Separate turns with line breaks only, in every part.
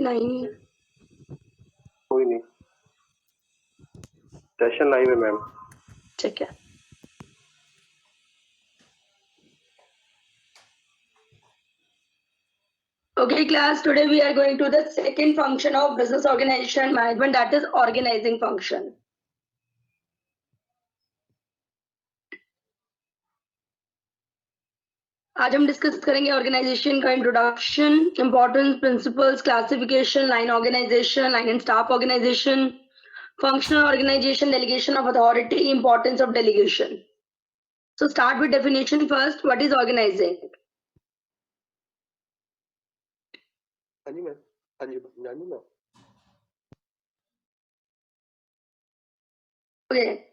नहीं
कोई नहीं, सेशन लाइव है मैम।
ठीक है। Okay, class, today we are going to the second function of business organization management, that is organizing function. आज हम डिस्कस करेंगे ऑर्गेनाइजेशन का introduction, importance, principles, classification, line organisation, line and staff organization, functional organization, delegation of authority, importance of delegation. So start with definition first. What is organizing?
हाँ जी ma'am, हाँ जी ma'am.
Okay.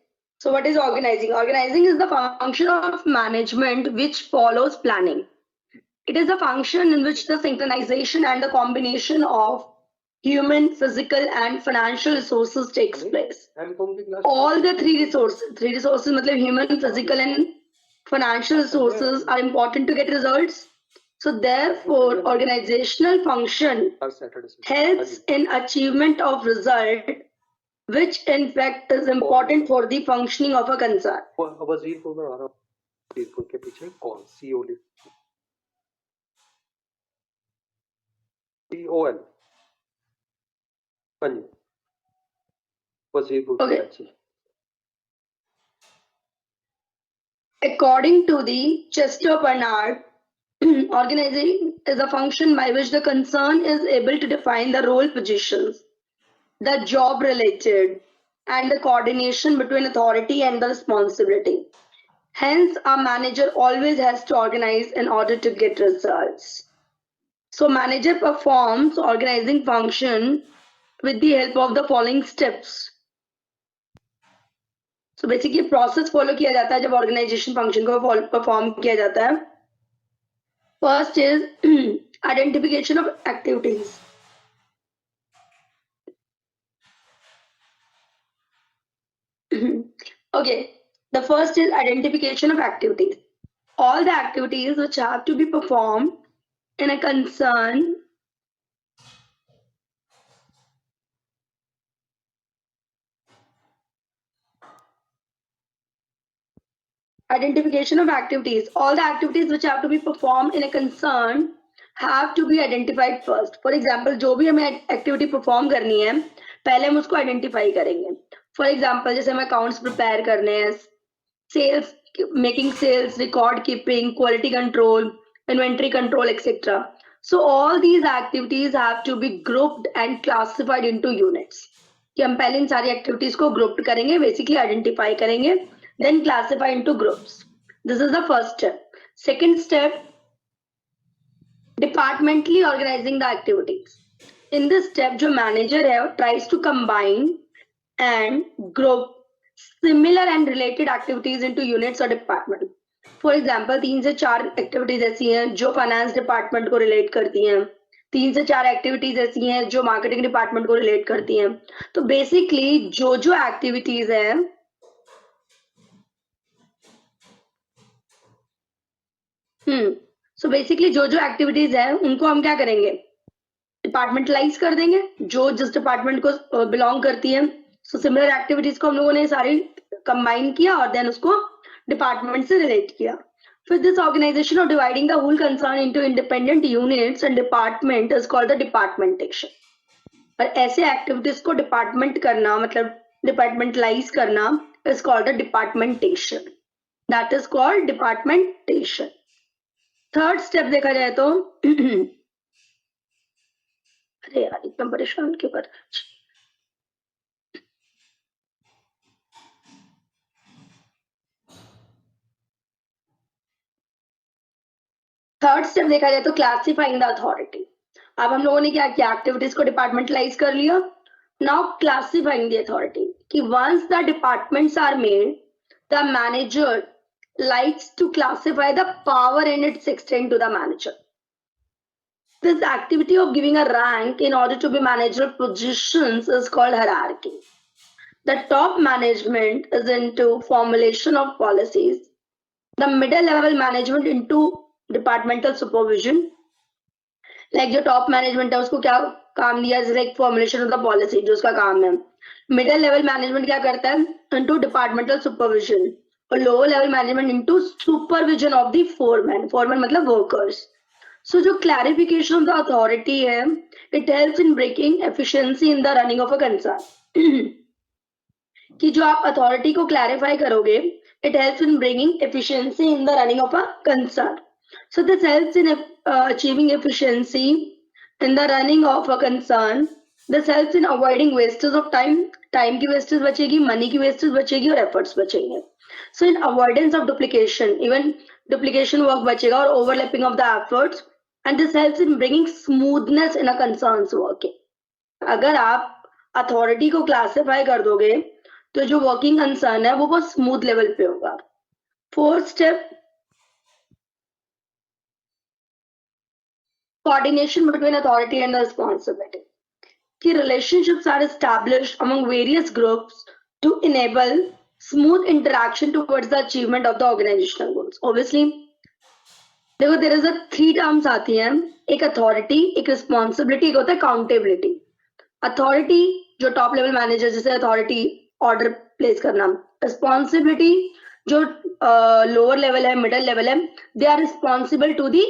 So what is organizing? Organizing is the function of management which follows planning. It is a function in which the synchronization and the combination of human, physical and financial resources takes place. All the three resources मतलब human, physical and financial resources are important to get results. So therefore, organizational function helps in achievement of result, which in fact is important for the functioning of a concern.
Wazirpur में आ रहा हूँ, वजीरपुर के पीछे कौन COD CON, हाँ जी, वजीरपुर के पीछे।
According to the Chester Bernard, organizing is a function by which the concern is able to define the role positions, the job related, and the coordination between authority and the responsibility. Hence, a manager always has to organize in order to get results. So, manager performs organizing function with the help of the following steps. So, basically process follow किया जाता है जब organization function को perform किया जाता है. First is identification of activities. Okay, the first is identification of activities. All the activities which have to be performed in a concern identification of activities. All the activities which have to be performed in a concern have to be identified first. For example, जो भी हमें activity perform करनी है, पहले हम उसको identify करेंगे. For example, जैसे हमें accounts prepare करने हैं, sales, making sales, record keeping, quality control, inventory control, etc. So all these activities have to be grouped and classified into units. कि हम पहले इन सारी activities को grouped करेंगे, basically identify करेंगे, then classify into groups. This is the first step. Second step, departmentally organizing the activities. In this step, जो manager है, tries to combine and group similar and related activities into units or department. For example, 3 से 4 activities ऐसी हैं जो finance department को relate करती हैं, 3 से 4 activities ऐसी हैं जो marketing department को relate करती हैं. तो basically जो activities हैं सो बेसिकली जो एक्टिविटीज है उनको हम क्या करेंगे, डिपार्टमेंटलाइज कर देंगे जो जिस डिपार्टमेंट को बिलोंग करती है. सो सिमिलर एक्टिविटीज को हम लोगों ने सारी कंबाइन किया और देन उसको डिपार्टमेंट से रिलेट किया. फिर this organisation of dividing the whole concern into independent units and department is called the departmentation. और ऐसे एक्टिविटीज को डिपार्टमेंट करना मतलब डिपार्टमेंटलाइज करना is called the departmentation. That is called departmentation. Third step देखा जाए तो अरे यार इतना परेशान क्यों कर रहा है. थर्ड स्टेप देखा जाए तो क्लासिफाइंग द अथॉरिटी. अब हम लोगों ने क्या किया, एक्टिविटीज को डिपार्टमेंटलाइज कर लिया. नाउ क्लासिफाइंग द अथॉरिटी कि once the departments are made, the manager likes to classify the power and its extent to the manager. This activity of giving a rank in order to be managerial positions is called hierarchy. The top management is into formulation of policies. The middle level management into departmental supervision. Like जो top management है उसको क्या काम दिया, जैसे एक formulation of the policy जो उसका काम है। मिडिल लेवल मैनेजमेंट क्या करता है, इनटू डिपार्टमेंटल सुपरविजन, और lower level management into supervision of the foreman, foreman मतलब वर्कर्स। सो जो क्लैरिफिकेशन ऑफ द अथॉरिटी है, it helps in breaking efficiency in the running of a concern. कि जो आप अथॉरिटी को क्लैरिफाई करोगे, it helps in bringing efficiency in the running of a concern. So this helps in achieving efficiency in the running of a concern. This helps in avoiding wastage of time. Time की wastage बचेगी, money की wastage बचेगी और efforts बचेंगे. So in avoidance of duplication, even duplication work बचेगा और overlapping of the efforts, and this helps in bringing smoothness in a concern's working. अगर आप अथॉरिटी को क्लासिफाई कर दोगे तो जो वर्किंग कंसर्न है वो बहुत स्मूथ लेवल पे होगा. Fourth step, coordination between authority and the responsibility. Key relationships are established among various groups to enable smooth interaction towards the achievement of the organizational goals. Obviously, देखो there is a three terms आती हैं, एक authority, एक responsibility, एक होता है accountability. Authority जो top level manager जैसे authority order place करना, responsibility जो lower level है, middle level है, they are responsible to the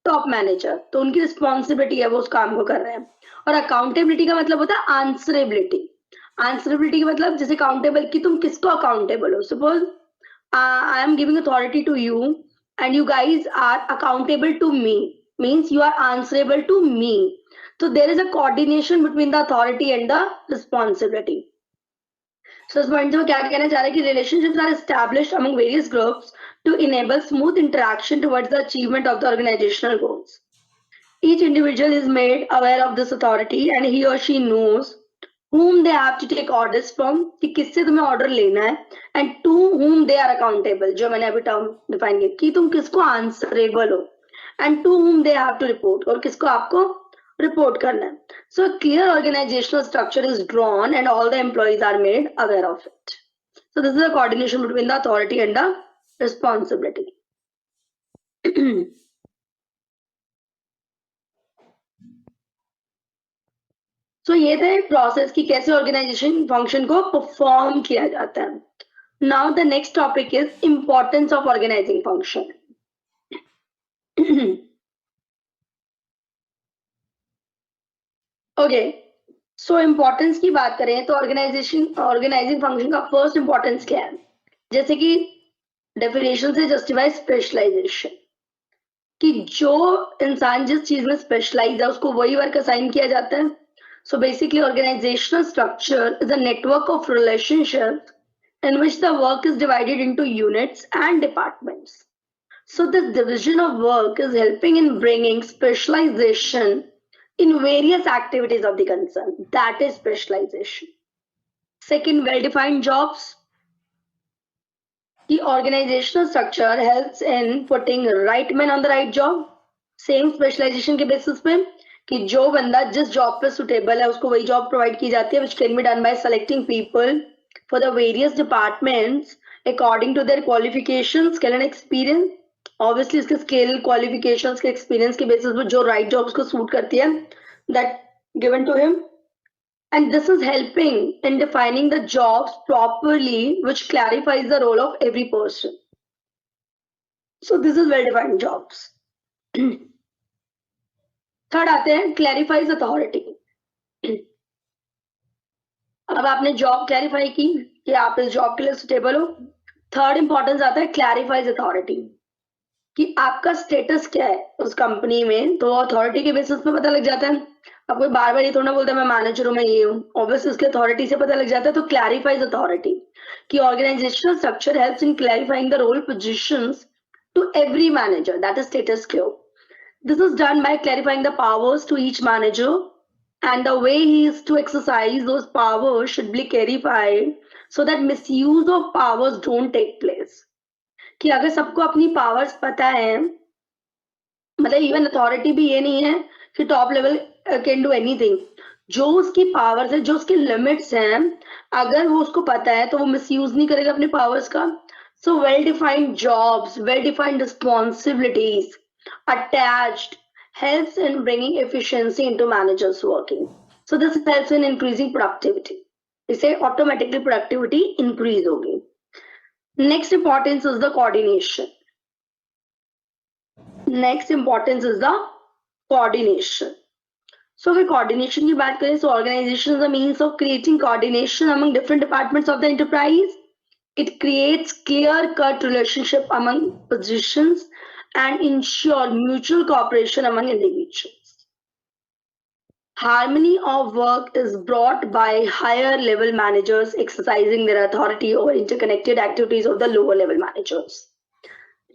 top manager, तो उनकी रिस्पॉन्सिबिलिटी है वो उस काम को कर रहे हैं. और अकाउंटेबिलिटी का मतलब होता है आंसरेबिलिटी. आंसरेबिलिटी का मतलब जैसे अकाउंटेबल कि तुम किसको अकाउंटेबल हो. Suppose I am giving authority to you and you guys are accountable to me, means you are answerable to me. तो there is a coordination between the authority and the responsibility. So इस point से वो क्या कहना चाह रहा है कि relationships are established among various groups to enable smooth interaction towards the achievement of the organizational goals. Each individual is made aware of this authority and he or she knows whom they have to take orders from, कि किससे तुम्हें order लेना है, and to whom they are accountable, जो मैंने अभी term define किया कि तुम किसको आंसरेबल हो, and to whom they have to report, और किसको आपको report करना है. So a clear organizational structure is drawn and all the employees are made aware of it. So this is a coordination between the authority and the responsibility. So ये था एक process कि कैसे ऑर्गेनाइजेशन फंक्शन को perform किया जाता है. Now the next topic is importance of organizing function. Okay, so importance की बात करें तो ऑर्गेनाइजिंग फंक्शन का फर्स्ट इम्पोर्टेंस क्या है, जैसे कि डेफिनेशन से जस्टिफाई स्पेशलाइजेशन, कि जो इंसान जिस चीज में स्पेशलाइज है उसको वही वर्क असाइन किया जाता है. So basically organizational structure is a network of relationship in which the work is divided into units and departments. So this division of work is helping in bringing specialization in various activities of the concern. That is specialization. Second, well-defined jobs. The organizational structure helps in putting right man on the right job. Same specialization के basis पे कि जो बंदा जिस job पे suitable है उसको वही जॉब प्रोवाइड की जाती है, which can be done by selecting people for the various departments according to their qualifications, skill and experience. Obviously उसके skill, qualifications के experience के basis पे जो right jobs को suit करती है, that given to him. And this is helping in defining the jobs properly, which clarifies the role of every person. So this is well-defined jobs. Third आते हैं clarifies authority. अब आपने job clarify की कि आप इस जॉब के लिए सुटेबल हो. थर्ड इंपॉर्टेंस आता है क्लैरिफाइज अथॉरिटी, कि आपका स्टेटस क्या है उस कंपनी में, तो अथॉरिटी के बेसिस पे पता लग जाता है. अब कोई बार बार ये थोड़ा बोलता है मैं मैनेजर हूँ, मैं ये हूँ, ऑब्वियसली उसके अथॉरिटी से पता लग जाता है. तो क्लैरिफाइज अथॉरिटी कि organisational structure helps in clarifying the role positions to every manager, that is status quo. This is done by clarifying the powers to each manager and the way he is to exercise those powers should be clarified so that misuse of powers don't take place. कि अगर सबको अपनी powers पता है, मतलब even authority भी ये नहीं है कि top level can do anything, जो उसकी पावर्स है, जो उसके लिमिट्स हैं, अगर वो उसको पता है तो वो मिसयूज नहीं करेगा अपने पावर्स का. So well defined jobs, well defined responsibilities attached helps in bringing efficiency into managers working. So this helps in increasing productivity. इससे automatically productivity increase होगी. Next importance is the coordination. Next importance is the coordination. So अगर coordination की बात करें, so organization is a means of creating coordination among different departments of the enterprise. It creates clear-cut relationship among positions and ensure mutual cooperation among individuals. Harmony of work is brought by higher level managers exercising their authority over interconnected activities of the lower level managers.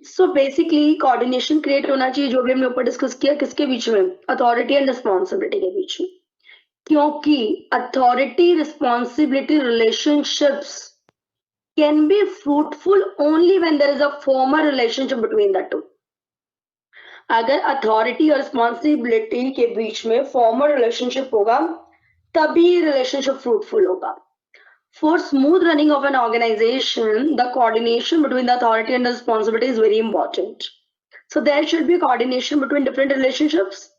So basically coordination create होना चाहिए, जो भी हमने ऊपर discuss किया, किसके बीच में, authority and responsibility के बीच में, क्योंकि authority responsibility relationships can be fruitful only when there is a formal relationship between the two. अगर अथॉरिटी और रिस्पॉन्सिबिलिटी के बीच में फॉर्मल रिलेशनशिप होगा तभी रिलेशनशिप फ्रूटफुल होगा. For smooth running of an organization, the coordination between the authority and the responsibility is very important. So there should be coordination between different relationships.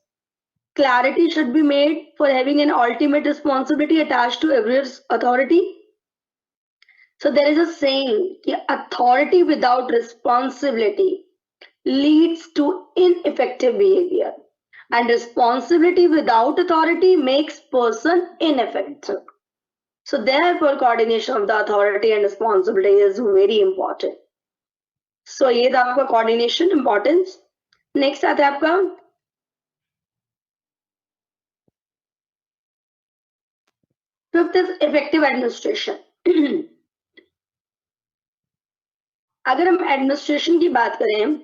Clarity should be made for having an ultimate responsibility attached to every authority. So there is a saying, authority without responsibility leads to ineffective behavior, and responsibility without authority makes person ineffective. So therefore coordination of the authority and responsibility is very important. So ये था आपका coordination importance. Next आता है आपका fifth is effective administration. अगर हम administration की बात करें,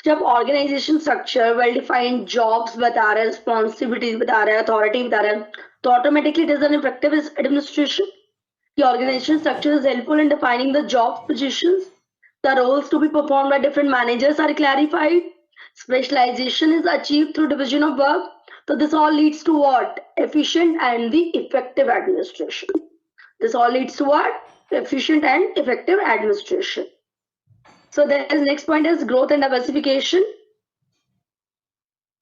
जब organization structure well defined jobs बता रहा है, रिस्पॉन्सिबिलिटीज बता रहा है, अथॉरिटी बता रहा है, तो automatically it is an effective administration. The organization structure is helpful in defining the job positions. The roles to be performed by different managers are clarified. Specialization is achieved through division of work. So this all leads to what? Efficient and the effective administration. This all leads to what? Efficient and effective administration. So there is next point is growth and diversification.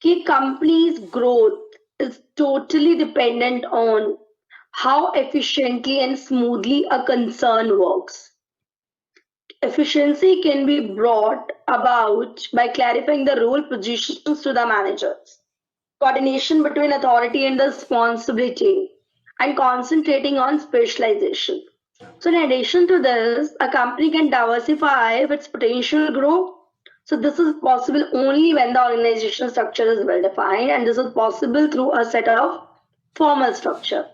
Key company's growth is totally dependent on how efficiently and smoothly a concern works. Efficiency can be brought about by clarifying the role positions to the managers, coordination between authority and the responsibility, and concentrating on specialization. So in addition to this, a company can diversify its potential growth. So this is possible only when the organizational structure is well defined, and this is possible through a set of formal structure.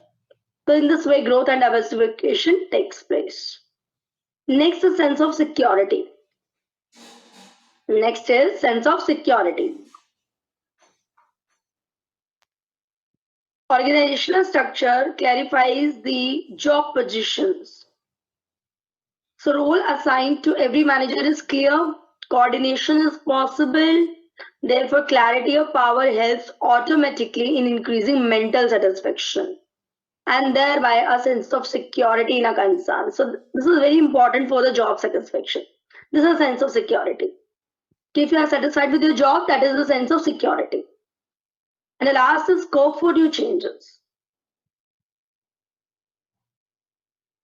So in this way, growth and diversification takes place. Next is sense of security. Next is sense of security. Organizational structure clarifies the job positions. So role assigned to every manager is clear. Coordination is possible. Therefore, clarity of power helps automatically in increasing mental satisfaction and thereby a sense of security in a concern. So this is very important for the job satisfaction. This is a sense of security. If you are satisfied with your job, that is the sense of security. And the last is scope for new changes,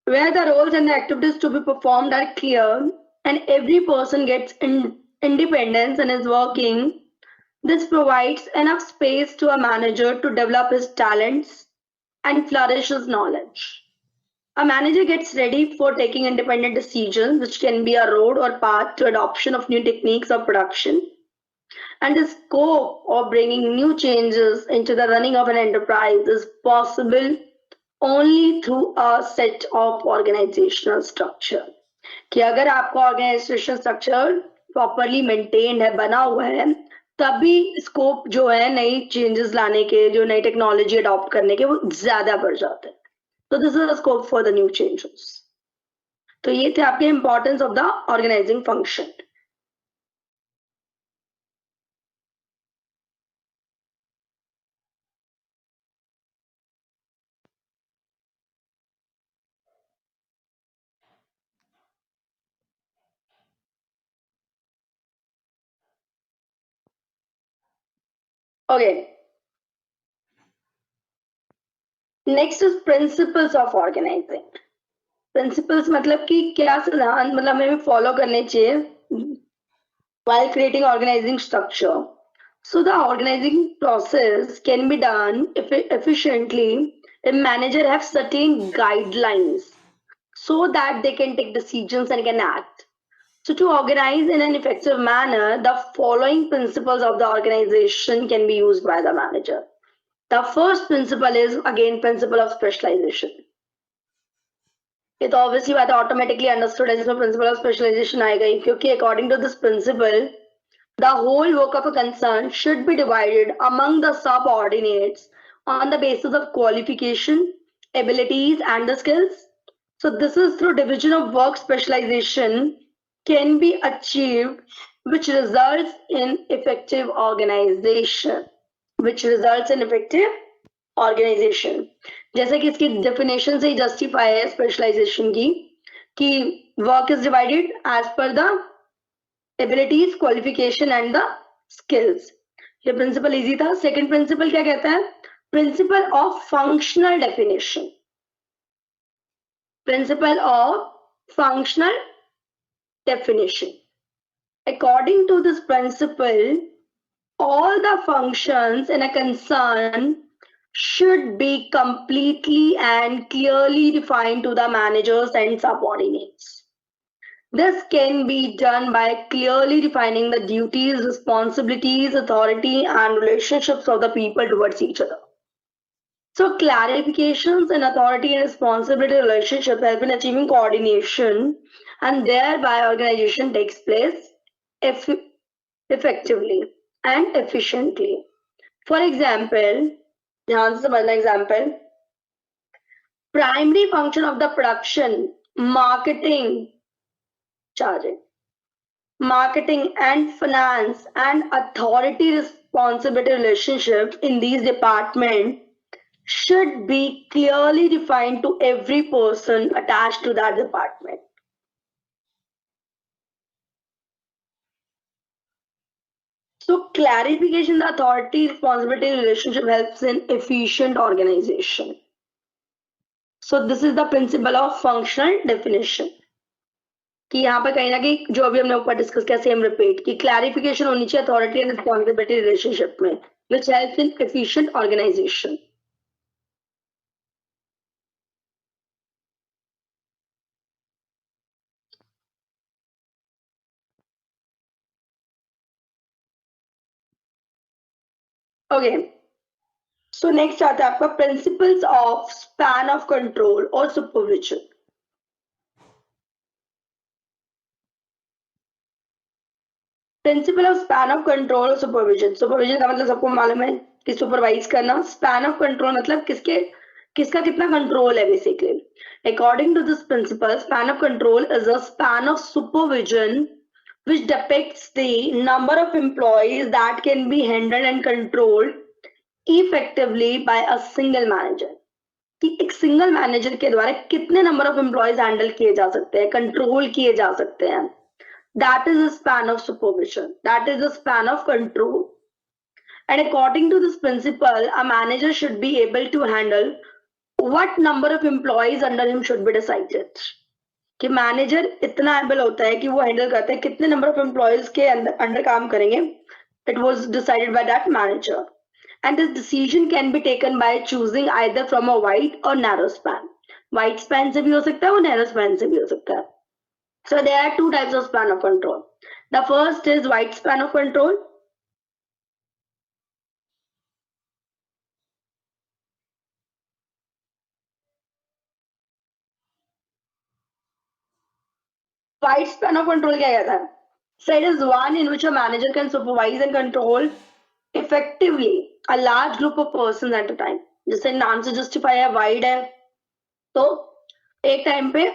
where the roles and the activities to be performed are clear and every person gets independence and is working. This provides enough space to a manager to develop his talents and flourish his knowledge. A manager gets ready for taking independent decisions, which can be a road or path to adoption of new techniques of production. And the scope of bringing new changes into the running of an enterprise is possible only through a set of organizational structure. कि अगर आपका organisation structure properly maintained है, बना हुआ है, तभी scope जो है नई चेंजेस लाने के, जो नई टेक्नोलॉजी अडॉप्ट करने के, वो ज्यादा बढ़ जाते हैं. तो this is the scope for the new changes. तो ये थे आपके importance of the organizing function. Okay. Next is principles of organizing. Principles मतलब कि क्या सिद्धांत मतलब हमें फॉलो करने चाहिए while creating organizing structure. So the organizing process can be done efficiently if manager have certain guidelines so that they can take decisions and can act. So to organize in an effective manner, the following principles of the organization can be used by the manager. The first principle is again principle of specialization. ये तो obviously बात है, automatically understood है जिसमें principle of specialisation आएगा ही, क्योंकि according to this principle the whole work of a concern should be divided among the subordinates on the basis of qualification, abilities, and the skills. So this is through division of work specialization can be achieved, which results in effective organization. Which results in effective organization. जैसे कि इसकी definition से ही justify है specialization की कि work is divided as per the abilities, qualification and the skills. ये principle easy था. Second principle क्या कहता है? Principle of functional definition. Principle of functional definition. According to this principle, all the functions in a concern should be completely and clearly defined to the managers and subordinates. This can be done by clearly defining the duties, responsibilities, authority, and relationships of the people towards each other. So clarifications in authority and responsibility relationship help in achieving coordination, and thereby organization takes place effectively and efficiently. For example, ध्यान से समझना example. Primary function of the production, marketing, charging, marketing and finance and authority responsibility relationship in these departments should be clearly defined to every person attached to that department. So clarification, the authority responsibility relationship helps in efficient organization. So this is the principle of functional definition. कि यहाँ पे कहीं ना कहीं जो अभी हमने ऊपर डिस्कस किया सेम रिपीट कि क्लैरिफिकेशन होनी चाहिए अथॉरिटी एंड रिस्पॉन्सिबिलिटी रिलेशनशिप में, which helps in efficient organisation. Okay, so next आता है आपका principles of span of control और supervision. Principle of span of control और सुपरविजन. सुपरविजन का मतलब सबको मालूम है कि सुपरवाइज करना. स्पैन ऑफ कंट्रोल मतलब किसका कितना कंट्रोल है basically. According to this principle, span of control is a span of supervision which depicts the number of employees that can be handled and controlled effectively by a single manager. कि एक single manager के द्वारा कितने number of employees handle किए जा सकते हैं, control किए जा सकते हैं. That is the span of supervision. That is the span of control. And according to this principle, a manager should be able to handle what number of employees under him should be decided. कि manager इतना able होता है कि वो handle करता है कितने number of employees के अंडर काम करेंगे. It was decided by that manager, and this decision can be taken by choosing either from a wide और नैरो स्पैन. वाइड स्पैन से भी हो सकता है और नैरो स्पैन से भी हो सकता है. So there are two types of span of control. The first is wide span of control. Wide span of control क्या कहता है? So it is one in which a manager can supervise and control effectively a large group of persons at a time. जैसे नाम से justify है, wide है, तो एक टाइम पे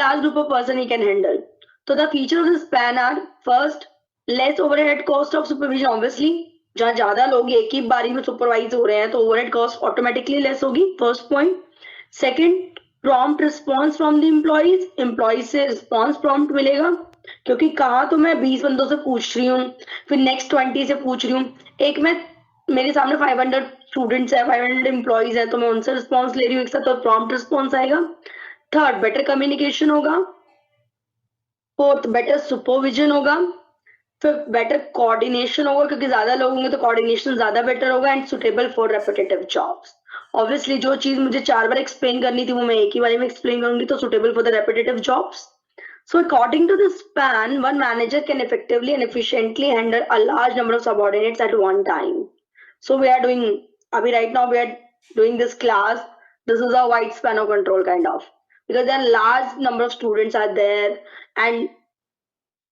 large group of person he can handle. So the feature of this span are first less overhead cost of supervision. Obviously जहाँ ज्यादा लोग एक ही बारी में सुपरवाइज हो रहे हैं तो ओवरहेड कॉस्ट ऑटोमेटिकली लेस होगी. First point. Second, prompt response from the employees से रिस्पॉन्स प्रॉम्प्ट मिलेगा, क्योंकि कहा तो मैं 20 बंदों से पूछ रही हूँ, फिर नेक्स्ट 20 से पूछ रही हूँ, एक मैं मेरे सामने 500 स्टूडेंट्स है, 500 एम्प्लॉइज है, तो मैं उनसे रिस्पॉन्स ले रही हूँ एक साथ, तो प्रॉम्प्ट रिस्पॉन्स आएगा। थर्ड, बेटर कम्युनिकेशन होगा। फोर्थ, बेटर सुपरविजन होगा। फिफ्थ, बेटर कोऑर्डिनेशन होगा, क्योंकि ज्यादा लोग होंगे तो कोऑर्डिनेशन ज्यादा बेटर होगा। And suitable for repetitive jobs. Obviously जो चीज मुझे 4 बार एक्सप्लेन करनी थी वो मैं एक ही बार में एक्सप्लेन करूंगी, तो suitable for the repetitive jobs. So according to this span, one manager can effectively and efficiently handle a large number of subordinates at one time. So we are doing, abhi right now we are doing this class. This is a wide span of control kind of, because there are large number of students are there, and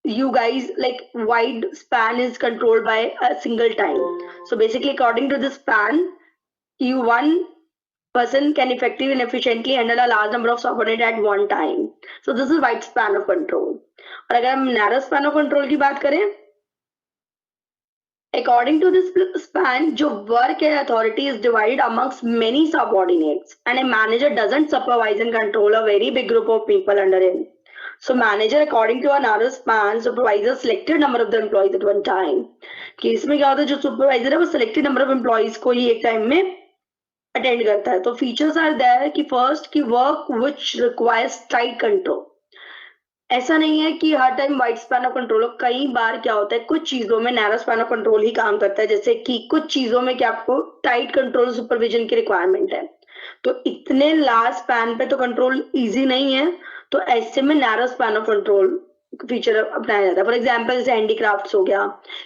you guys like wide span is controlled by a single time. So basically according to this span, you one person can effectively and efficiently handle a large number of subordinates at one time. So this is wide span of control. और अगर हम narrow span of control की बात करें, according to this span, जो work and authority is divided amongst many subordinates, and a manager doesn't supervise and control a very big group of people under him. So manager according to a narrow span supervises selected number of the employees at one time. कि इसमें क्या होता है, जो supervisor है वो selected number of employees को ही एक time में अटेंड करता है. तो फीचर्स आर देयर कि फर्स्ट की work which requires tight control. ऐसा नहीं है कि हर time wide span of control हो. कई बार क्या होता है, कुछ चीजों में नैरो स्पैन ऑफ कंट्रोल ही काम करता है, जैसे कि कुछ चीजों में क्या आपको टाइट कंट्रोल सुपरविजन की रिक्वायरमेंट है, तो इतने लार्ज स्पैन पे तो कंट्रोल इजी नहीं है, तो ऐसे में narrow span of control feature अपनाया जाता है. फॉर एग्जाम्पल जैसे हैंडीक्राफ्ट हो गया,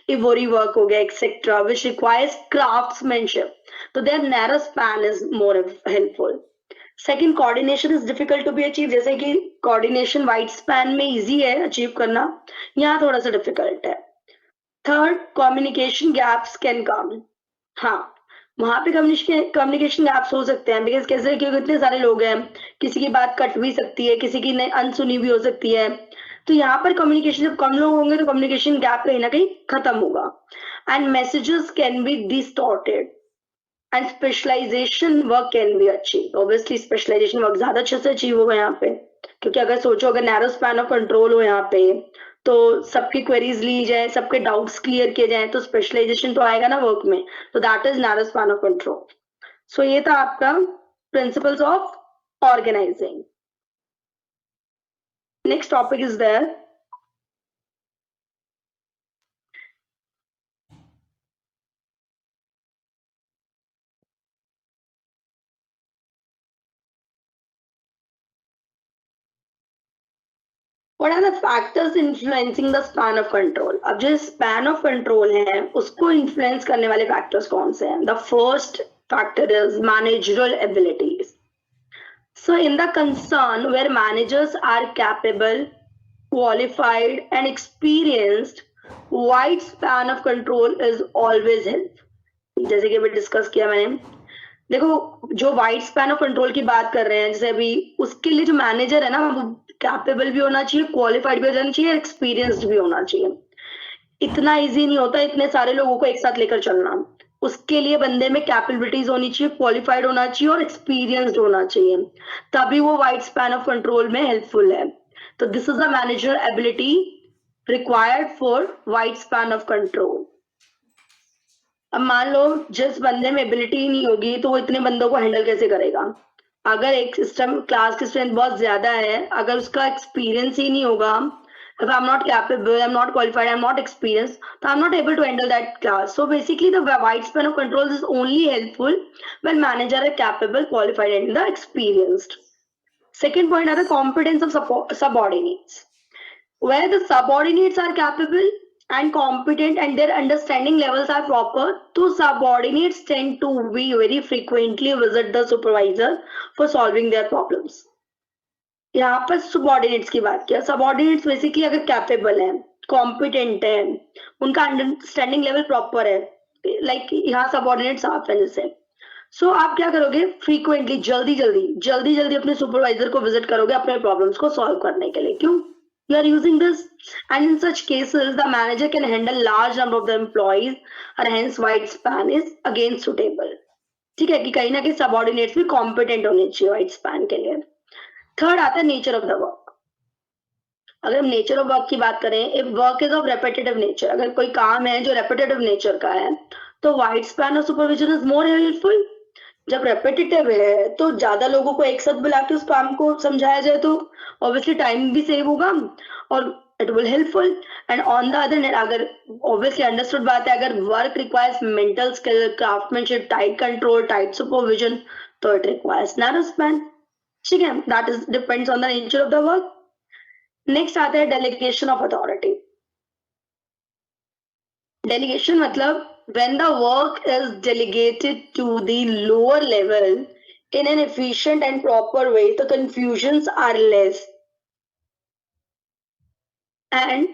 इवोरी वर्क हो गया, एक्सेट्रा विच रिक्वायर्स क्राफ्ट्समैनशिप, तो there narrow span is more helpful. Second, coordination is difficult to be achieve. जैसे कि कोऑर्डिनेशन वाइड स्पैन में इजी है अचीव करना, यहाँ थोड़ा सा डिफिकल्ट है. Third, communication gaps can come. हाँ, वहां पे कम्युनिकेशन गैप्स हो सकते हैं, बिकॉज कैसे, क्योंकि इतने सारे लोग हैं, किसी की बात कट भी सकती है, किसी की अनसुनी भी हो सकती है. तो यहाँ पर कम्युनिकेशन, जब कम लोग होंगे तो कम्युनिकेशन गैप कहीं ना कहीं खत्म होगा. And messages can be distorted and specialization work can be achieve. Obviously specialization work ज्यादा अच्छे से अचीव होगा यहाँ पे, क्योंकि अगर सोचो अगर नैरो स्पैन ऑफ कंट्रोल हो यहाँ पे, तो सबकी क्वेरीज ली जाए, सबके डाउट्स क्लियर किए जाए, तो स्पेशलाइजेशन तो आएगा ना वर्क में. तो that is narrow span of control. So ये था आपका principles of organising. Next topic is there What are the factors influencing the span of control? अब जो span of control है उसको influence करने वाले factors कौन से हैं? The first factor is managerial abilities. So in the concern where managers are capable, qualified and experienced, wide span of control is always helpful. जैसे कि अभी डिस्कस किया मैंने, देखो जो वाइड स्पैन ऑफ कंट्रोल की बात कर रहे हैं, जैसे अभी उसके लिए जो मैनेजर है ना, वो कैपेबल भी होना चाहिए, क्वालिफाइड भी होना चाहिए, एक्सपीरियंस्ड भी होना चाहिए. इतना इजी नहीं होता इतने सारे लोगों को एक साथ लेकर चलना. उसके लिए बंदे में कैपेबिलिटीज होनी चाहिए, क्वालिफाइड होना चाहिए और एक्सपीरियंस्ड होना चाहिए, तभी वो वाइड स्पैन ऑफ कंट्रोल में हेल्पफुल है. तो this is the manager ability required for wide span of control. अब मान लो जिस बंदे में एबिलिटी नहीं होगी तो वो इतने बंदों को हैंडल कैसे करेगा. अगर एक सिस्टम क्लास की स्ट्रेंथ बहुत ज्यादा है, अगर उसका एक्सपीरियंस ही नहीं होगा, if I'm not capable, I'm not qualified, I'm not experienced, so I'm not able to handle that class. So basically the wide span of control is only helpful when manager are capable, qualified and the experienced. Second point are the competence of subordinates. Where the subordinates are capable and competent and their understanding levels are proper, so subordinates tend to be very frequently visit the supervisor for solving their problems. यहाँ पर subordinates की बात किया. Subordinates basically अगर capable है, competent है, उनका understanding level proper है, लाइक यहाँ सबऑर्डिनेट्स आप हैं जैसे, सो आप क्या करोगे, फ्रीक्वेंटली जल्दी अपने सुपरवाइजर को विजिट करोगे अपने प्रॉब्लम्स को सॉल्व करने के लिए. क्यों? You are using this, and in such cases the manager can handle large number of the employees and hence wide span is again suitable. ठीक है, कि कहीं ना कहीं सबऑर्डिनेट्स भी कॉम्पिटेंट होने चाहिए वाइड स्पैन के लिए. थर्ड आता है नेचर ऑफ द वर्क. अगर हम नेचर ऑफ वर्क की बात करें, if work is of repetitive nature, अगर कोई काम है जो रेपिटेटिव नेचर का है, तो wide span of supervision is more helpful. जब रेपिटेटिव है तो ज्यादा लोगों को एक साथ बुला के उस काम को समझाया जाए तो ऑब्वियसली टाइम भी सेव होगा और it will helpful. And on the other hand, अगर ऑब्वियसली अंडरस्टूड बात है, अगर work requires mental skill, craftsmanship, tight control, tight supervision, तो इट रिक्वायर्स नैरो स्पैन। ठीक है, that is depends on the nature of the work. Next आता है delegation of authority. Delegation मतलब when the work is delegated to the lower level in an efficient and proper way, the confusions are less and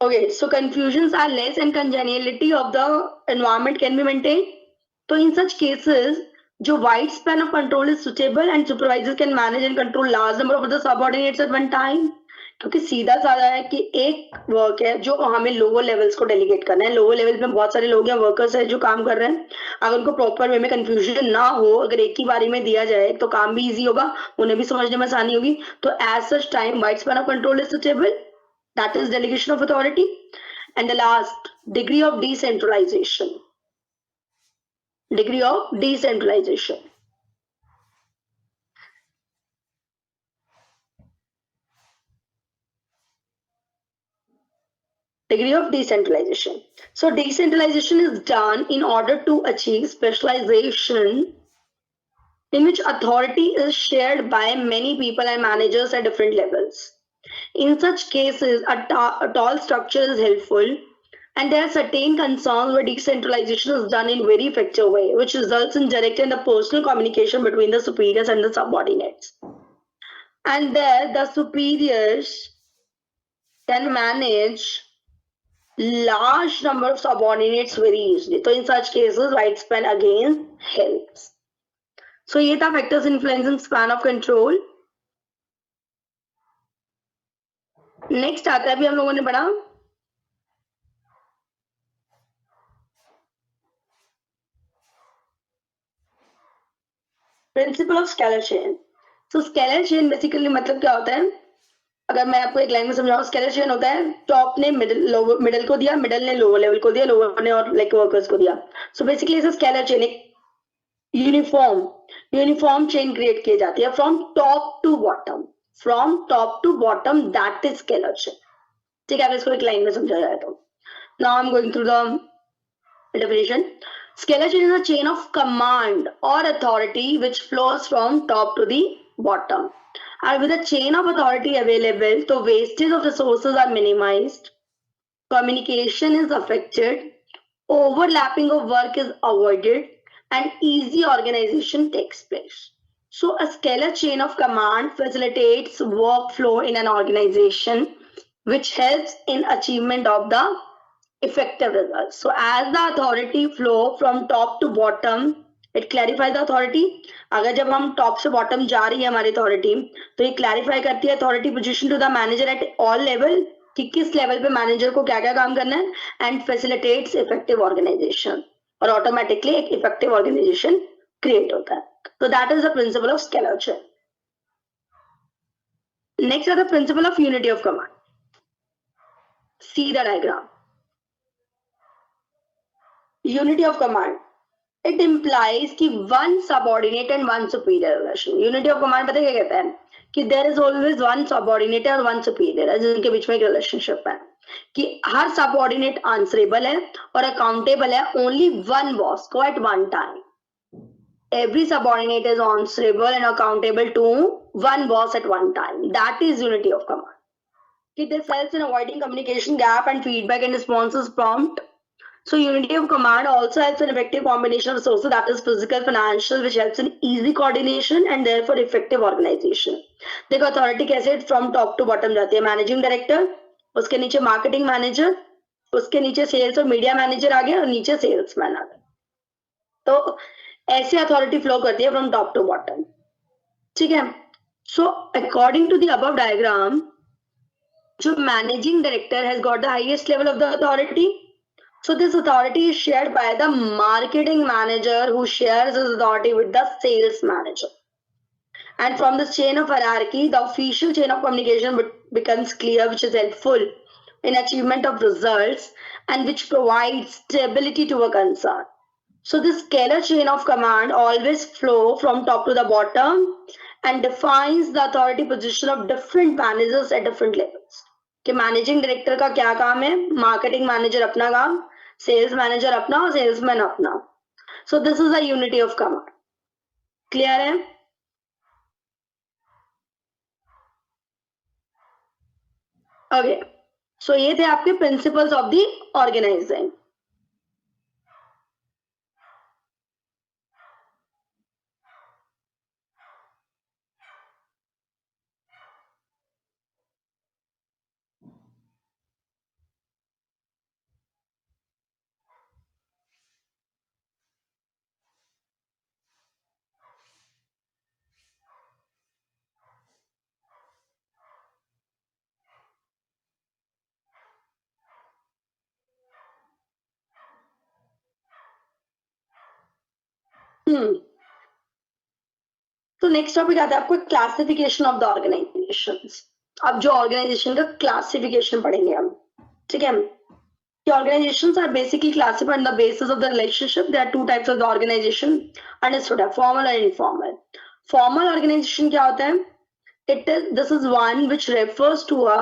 okay, so confusions are less and congeniality of the environment can be maintained. So in such cases, जो wide span of control is suitable and supervisors can manage and control large number of the subordinates at one time. क्योंकि सीधा साधा है कि एक work है जो हमें लोअर लेवल्स को डेलीगेट करना है। लोअर लेवल में बहुत सारे लोग हैं, वर्कर्स हैं जो काम कर रहे हैं। अगर उनको प्रॉपर वे में कंफ्यूजन ना हो, अगर एक ही बारी में दिया जाए तो काम भी इजी होगा, उन्हें भी समझने में आसानी होगी। तो as such time wide span of control is suitable, that is delegation of authority. And the last, degree of decentralization. Degree of decentralization. Degree of decentralization. So decentralization is done in order to achieve specialization in which authority is shared by many people and managers at different levels. In such cases, a tall structure is helpful, and there are certain concerns where decentralization is done in very effective way, which results in direct and the personal communication between the superiors and the subordinates. And there, the superiors can manage large number of subordinates very easily. So in such cases, wide span again helps. So ये था factors influencing span of control. Next आता है, अभी हम लोगों ने पढ़ा principal of scalar chain. So scalar chain basically मतलब क्या होता है, अगर मैं आपको एक लाइन में समझाऊं, स्केलर चेन होता है टॉप ने मिडिल को दिया, मिडिल ने लोअर लेवल को दिया, लोअर ने और लाइक वर्कर्स को दिया। सो बेसिकली इसे स्केलर चेन एक यूनिफॉर्म चेन क्रिएट की जाती है from top to bottom, that is scalar chain. ठीक है, अब इसको एक लाइन में समझा जाए तो now I am going through the definition. Scalar chain is a chain of command or authority which flows from top to the bottom. And with a chain of authority available, the wastage of resources are minimized, communication is affected, overlapping of work is avoided, and easy organization takes place. So a scalar chain of command facilitates workflow in an organization, which helps in achievement of the effective results. So as the authority flow from top to bottom, it clarifies the authority. अगर जब हम top से bottom जा रही है हमारी authority, तो ये clarify करती है authority position to the manager at all level कि किस level पे manager को क्या क्या काम करना है, and facilitates effective organization और automatically एक effective organization create होता है. So that is the principle of scalar chain. Next are the principle of unity of command. See the diagram. Unity of command. It implies कि one subordinate and one superior relation. Unity of command पता क्या कहता है कि there is always one subordinate और one superior है जिनके बीच में एक relationship है, कि हर subordinate answerable है और accountable है only one boss को at one time. Every subordinate is answerable and accountable to one boss at one time. That is unity of command. This helps in avoiding communication gap and feedback and responses prompt. So unity of command also helps in effective combination of resources, that is physical, financial, which helps in easy coordination and therefore effective organization. देखो authority कैसे from top to bottom जाती है, managing director, उसके नीचे marketing manager, उसके नीचे sales और media manager आ गए और नीचे सेल्समैन आ गए। तो ऐसे अथॉरिटी फ्लो करती है फ्रॉम टॉप टू बॉटम। ठीक है, so according to the above diagram, जो managing director has got the highest level of the authority. So this authority is shared by the marketing manager who shares his authority with the sales manager. And from this chain of hierarchy, the official chain of communication becomes clear, which is helpful in achievement of results and which provides stability to a concern. So this scalar chain of command always flow from top to the bottom and defines the authority position of different managers at different levels. कि managing director का क्या काम है, marketing manager अपना काम, sales manager अपना और salesman अपना. So this is the unity of command. Clear है? ओके, सो ये थे आपके प्रिंसिपल्स ऑफ द ऑर्गेनाइजिंग. तो नेक्स्ट टॉपिक आता है आपको क्लासिफिकेशन ऑफ द ऑर्गेनाइजेशंस. अब जो ऑर्गेनाइजेशन का क्लासिफिकेशन पढ़ेंगे हम, ठीक है. The organizations are basically classified on the basis of the relationship. There are two types of the organization. Understood है, formal and informal. Formal organization क्या होता है? This is one which refers to a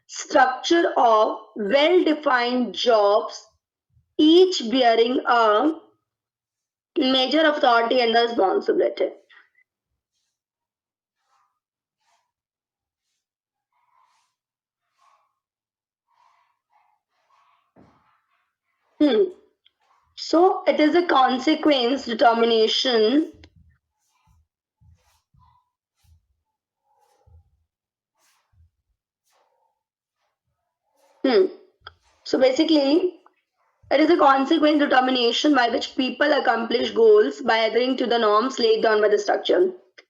structure of well-defined jobs, each bearing a major authority and responsibility. So it is a consequence determination So basically, it is a consequence determination by which people accomplish goals by adhering to the norms laid down by the structure.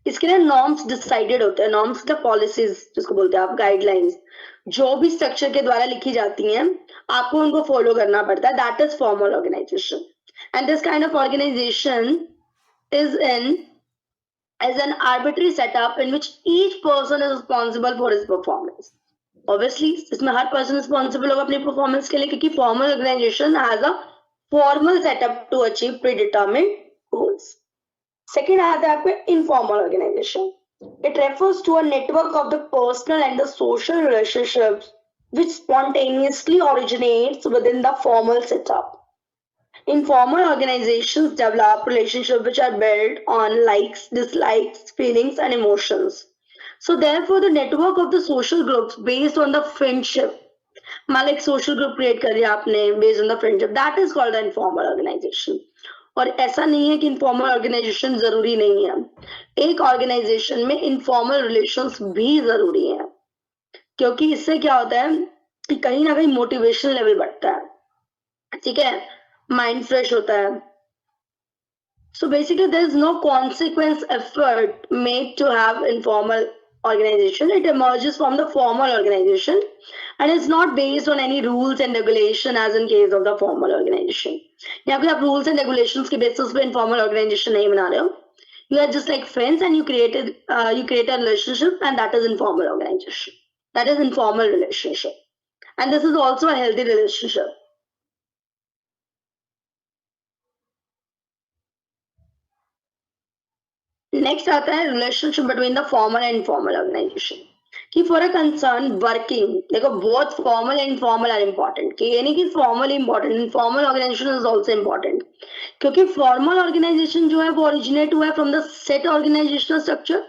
इसके लिए norms decided होते हैं. Norms मतलब policies जिसको बोलते हैं आप, guidelines, जो भी स्ट्रक्चर के द्वारा लिखी जाती हैं आपको उनको फॉलो करना पड़ता है. That is formal organization. And this kind of organization is in as an arbitrary setup in which each person is responsible for his performance. Obviously, इसमें हर person responsible होगा अपनी performance के लिए, क्योंकि formal organization has a formal setup to achieve predetermined goals. Second आता है आपको informal organization. It refers to a network of the personal and the social relationships which spontaneously originates within the formal setup. Informal organizations develop relationships which are built on likes, dislikes, feelings, and emotions. So therefore, the network of the social groups based on the friendship, मान एक social group create कर दिया आपने based on the friendship, that is called an informal organization. और ऐसा नहीं है कि informal organization जरूरी नहीं है. एक organization में informal relations भी जरूरी है, क्योंकि इससे क्या होता है कि कहीं ना कहीं motivation level बढ़ता है, ठीक है, माइंड फ्रेश होता है. So basically there is no consequence effort made to have informal organization. It emerges from the formal organization and is not based on any rules and regulation as in case of the formal organization. यहाँ पे आप rules and regulations के basis पे informal organization नहीं बना रहे हो. You are just like friends and you create a relationship, and that is informal organization. That is informal relationship. And this is also a healthy relationship. Next आता है relationship between the formal and informal organization. कि for a concern working, देखो both formal and informal are important, कि ये नहीं कि formal important, informal organization is also important. क्योंकि formal organization जो है वो ओरिजिनेट हुआ है from the set organizational structure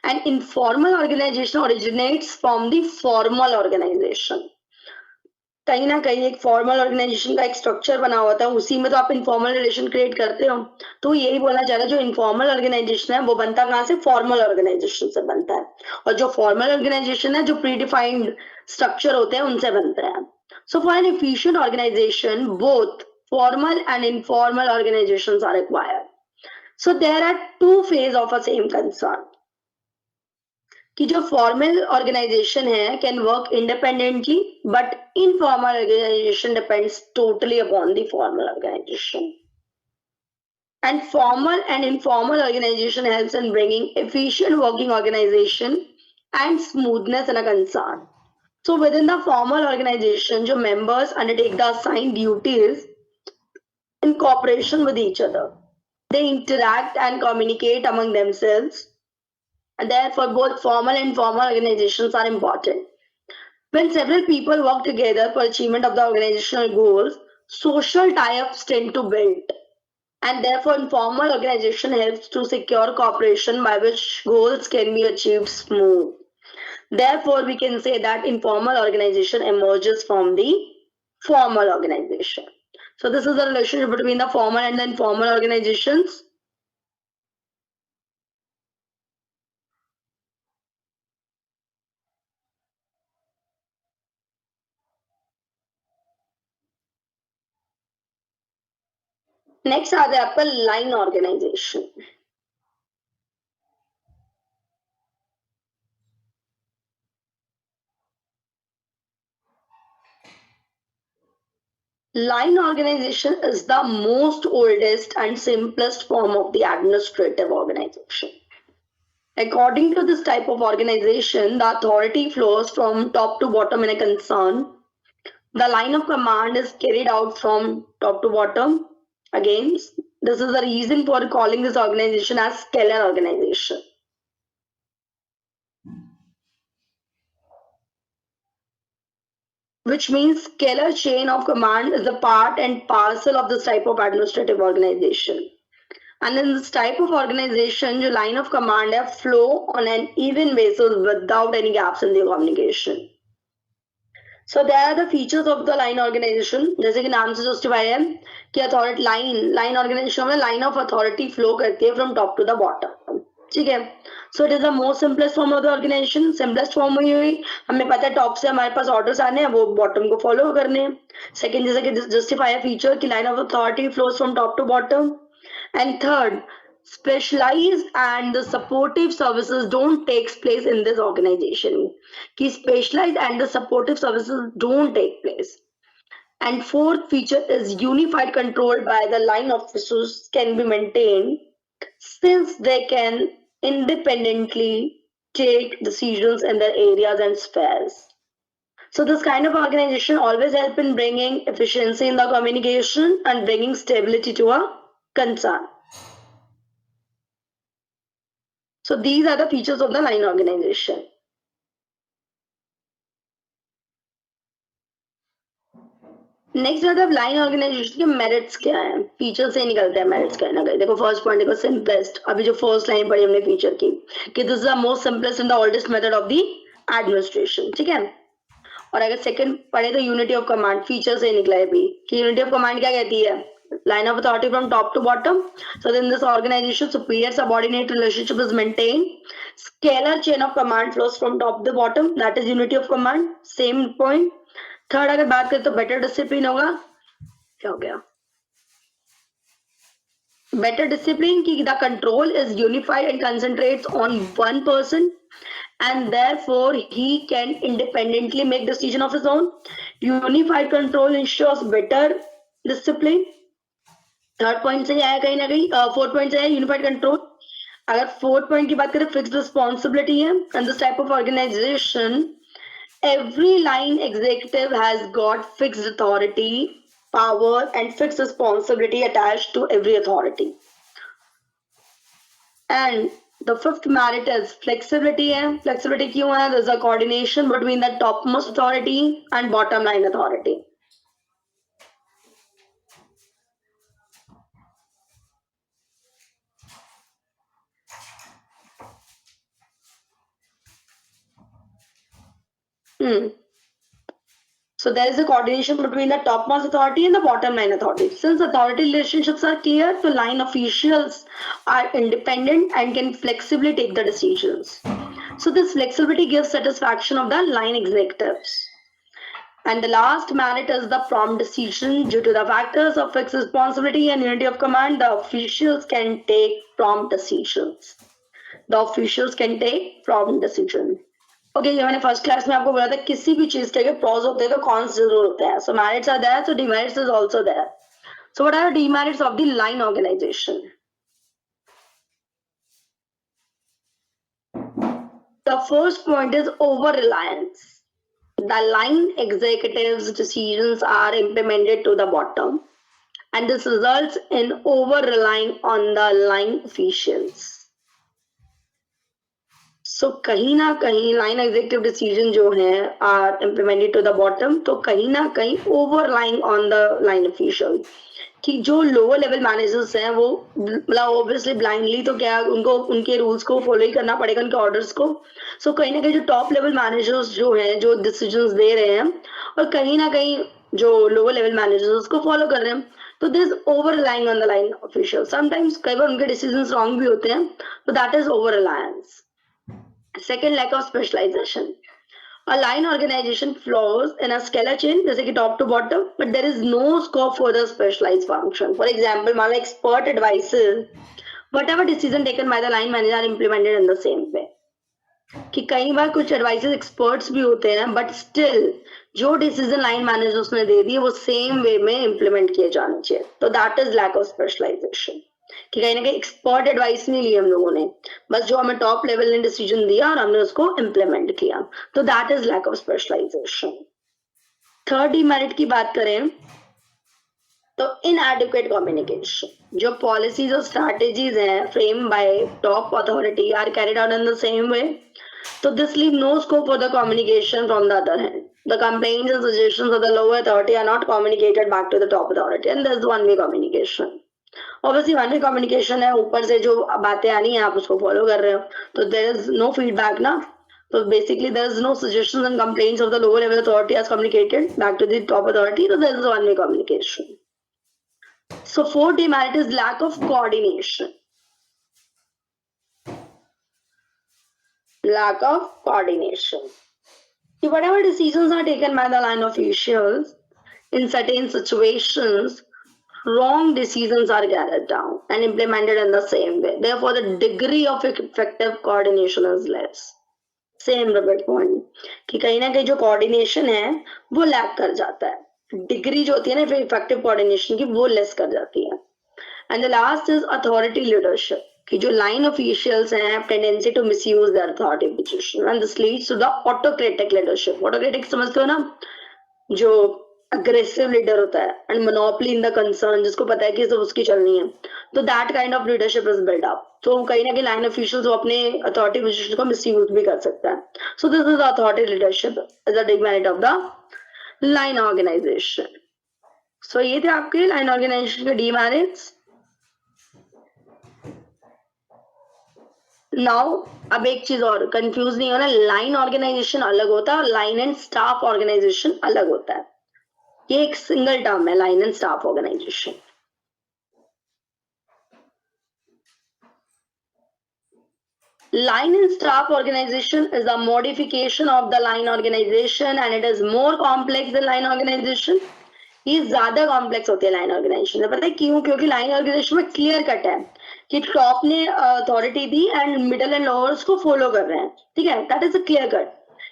and informal organization originates from the formal organization. कहीं ना कहीं एक फॉर्मल ऑर्गेनाइजेशन का एक स्ट्रक्चर बना हुआ था, उसी में तो आप इनफॉर्मल रिलेशन क्रिएट करते हो. तो यही बोलना चाह रहा है, जो इनफॉर्मल ऑर्गेनाइजेशन है वो बनता कहाँ से? फॉर्मल ऑर्गेनाइजेशन से बनता है. और जो फॉर्मल ऑर्गेनाइजेशन है, जो प्रीडिफाइंड स्ट्रक्चर होते हैं उनसे बनता है. So for an efficient organization both formal and informal organizations are required. So there are two phases of a same concern. कि जो फॉर्मल ऑर्गेनाइजेशन है can work independently, but informal organization depends totally upon the formal organization. And formal and informal organization helps in bringing efficient working organization and smoothness in a concern. So within the formal organization, your members undertake the assigned duties in cooperation with each other. They interact and communicate among themselves, and therefore both formal and informal organizations are important. When several people work together for achievement of the organizational goals, social tie-ups tend to build, and therefore informal organization helps to secure cooperation by which goals can be achieved smooth. Therefore, we can say that informal organization emerges from the formal organization. So this is the relationship between the formal and the informal organizations. Next are the upper line organization. Line organization is the most oldest and simplest form of the administrative organization. According to this type of organization, the authority flows from top to bottom in a concern. The line of command is carried out from top to bottom. Again, this is the reason for calling this organization as scalar organization. Which means scalar chain of command is a part and parcel of this type of administrative organization. And in this type of organization, your line of command flow on an even basis without any gaps in the communication. So there are the features of the line organization. जैसे कि नाम से justify है कि authority line organization में line of authority flow करती है from top to the bottom. ठीक है. So it is the most simplest form of the organization. Simplest form हुई हमें पता है top से हमारे पास orders आने हैं वो bottom को follow करने हैं. Second जैसे कि justify है feature कि line of authority flows from top to bottom. And third, specialized and the supportive services don't take place in this organization. Ki specialized and the supportive services don't take place. And fourth feature is unified control by the line officers can be maintained since they can independently take decisions in their areas and spheres. So this kind of organization always help in bringing efficiency in the communication and bringing stability to a concern. So these are the features of the line organization. Next मतलब line organisation के merits क्या है, feature से निकलते हैं merits कहीं ना कहीं. देखो फर्स्ट पॉइंट देखो सिंपलेस्ट, अभी जो फर्स्ट लाइन पढ़ी हमने फीचर की कि this is the most simplest and the oldest method of the administration. ठीक है. और अगर सेकंड पढ़े तो यूनिटी ऑफ कमांड फीचर से निकला है भी कि यूनिटी ऑफ कमांड क्या कहती है, line of authority from top to bottom. So in this organization, superior subordinate relationship is maintained. Scalar chain of command flows from top to bottom. That is unity of command. Same point. Third अगर बात करें तो better discipline होगा. क्या हो गया, better discipline ki the control is unified and concentrates on one person and therefore he can independently make decision of his own. Unified control ensures better discipline. Third point से आया कहीं ना कहीं, fourth point से आया unified control. अगर fourth point की बात करें फिक्स्ड रिस्पॉन्सिबिलिटी है. And this type of organization every line executive has got fixed authority, power and fixed responsibility attached to every authority. And the fifth merit is flexibility है. Flexibility क्यों है? There's a coordination between the topmost authority and bottom line authority. So there is a coordination between the topmost authority and the bottom line authority. Since authority relationships are clear, the line officials are independent and can flexibly take the decisions. So this flexibility gives satisfaction of the line executives. And the last merit is the prompt decision. Due to the factors of fixed responsibility and unity of command, the officials can take prompt decisions. The officials can take prompt decision. Okay ये मैंने first class में आपको बोला था किसी भी चीज के प्रोज होते हैं तो कॉन्स जरूर होते हैं. So merits are there, so demerits is also there. So what are the demerits of the line organization? The first point is over-reliance. The line executives' decisions are implemented to the bottom, and this results in over-relying on the line officials. So कहीं ना कहीं line executive decision जो है are implemented to the bottom, तो कहीं ना कहीं over-relying on the line official. कि जो लोअर लेवल मैनेजर्स हैं वो मतलब ऑब्वियसली ब्लाइंडली तो क्या उनको उनके रूल्स को फॉलो ही करना पड़ेगा, उनके ऑर्डर्स को. सो कहीं ना कहीं जो टॉप लेवल मैनेजर्स जो हैं जो डिसीजंस दे रहे हैं और कहीं ना कहीं जो लोअर लेवल मैनेजर्स उसको फॉलो कर रहे हैं, तो this over relying on the line official. Sometimes कई बार उनके डिसीजंस रॉन्ग भी होते हैं, तो that is over reliance. Second, lack of specialization. A line organization flows in a scalar chain जैसे कि top to bottom, but there is no scope for the specialized function. For example, मान लो expert advices, whatever decision taken by the line manager are implemented in the same way. कि कई बार कुछ advices experts भी होते हैं, but still जो decision line managers ने दे दिए वो सेम वे में इम्प्लीमेंट किए जाने चाहिए. तो that is lack of specialization. कि कहीं ना कहीं एक्सपर्ट एडवाइस नहीं ली हम लोगों ने, बस जो हमें टॉप लेवल ने डिसीजन दिया और हमने उसको इम्प्लीमेंट किया, तो that is lack of specialization. Third demerit की बात करें तो इनएडिक्वेट कम्युनिकेशन. जो पॉलिसीज और स्ट्रैटेजीज हैं frame by top authority are carried out in the same way, so this leaves no scope for the communication from the other hand. The complaints and suggestions of the lower authority are not communicated back to the top authority, and there's one-way communication. Obviously, one-way communication है, ऊपर से जो बातें आनी है आप उसको follow कर रहे हो, तो there is no feedback ना. So basically, there is no suggestions and complaints of the lower level authority as communicated back to the top authority, so there is one-way communication. So fourth demerit is lack of coordination. Lack of coordination. Whatever decisions are taken by the line officials in certain situations, wrong decisions are gathered down and implemented in the same way. Therefore, the degree of effective coordination is less. Same repeat point कि कहीं ना कहीं जो coordination है वो lack कर जाता है. डिग्री जो होती है ना फिर इफेक्टिव कोऑर्डिनेशन की वो लेस कर जाती है. And the last is authority leadership. कि जो लाइन ऑफिशियल्स हैं have tendency to misuse their authority position and this leads to the autocratic leadership. autocratic समझते हो ना, जो अग्रेसिव लीडर होता है and monopoly in the concern, जिसको पता है कि सब उसकी चलनी है, तो that kind of leadership is build up. तो कहीं ना कहीं लाइन ऑफिशियल्स अपने अथॉरिटी पोजीशन को मिसयूज भी कर सकता है. So this is authority leadership is the demerit of the line organisation. So ये थे आपके लाइन ऑर्गेनाइजेशन के डिमेरिट्स. नाउ अब एक चीज और कंफ्यूज नहीं होना, लाइन ऑर्गेनाइजेशन अलग होता है और लाइन एंड स्टाफ ऑर्गेनाइजेशन अलग होता है. ये एक सिंगल टर्म है, line and staff organization. Line and staff organization is a modification of the line organization and it is more complex than line organization. ये ज्यादा कॉम्प्लेक्स होती है लाइन ऑर्गेनाइजेशन. पता है क्यों? क्योंकि लाइन ऑर्गेनाइजेशन में क्लियर कट है कि टॉप ने authority the and middle and lowers को फॉलो कर रहे हैं, ठीक है, that is a clear cut.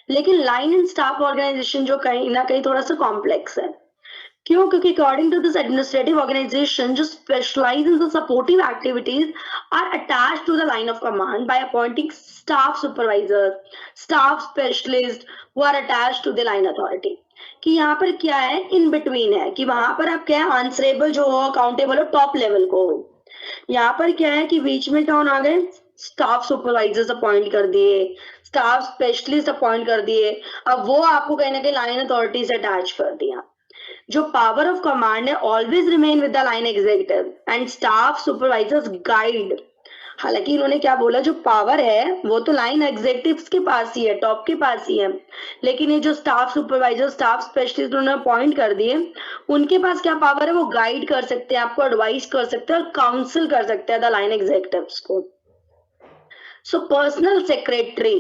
लेकिन लाइन एंड स्टाफ ऑर्गेनाइजेशन जो कहीं ना कहीं थोड़ा सा कॉम्प्लेक्स है. क्यों? क्योंकि according to this administrative organisation जो specialise in the supportive activities are attached to the line of command by appointing staff supervisor, staff specialist who are attached to the line authority. कि यहाँ पर क्या है, in between है कि वहां पर आप क्या है, आंसरेबल जो हो, अकाउंटेबल हो, टॉप लेवल को हो. यहाँ पर क्या है कि बीच में कौन आ गए, स्टाफ सुपरवाइजर्स अपॉइंट कर दिए, स्टाफ स्पेशलिस्ट अपॉइंट कर दिए. अब वो आपको कहीं ना कहीं लाइन अथॉरिटी से अटैच कर दिया. जो पावर ऑफ कमांड है always remain with the line executive and staff supervisors guide. हालांकि इन्होंने क्या बोला, जो पावर है वो तो लाइन एग्जीक्यूटिव्स के पास ही है, टॉप के पास ही है, लेकिन ये जो स्टाफ सुपरवाइजर, स्टाफ स्पेशलिस्ट उन्होंने अपॉइंट कर दिए, उनके पास क्या पावर है, वो गाइड कर सकते हैं, आपको एडवाइस कर सकते हैं और काउंसिल कर सकते हैं द लाइन एग्जीक्यूटिव्स को. So personal secretary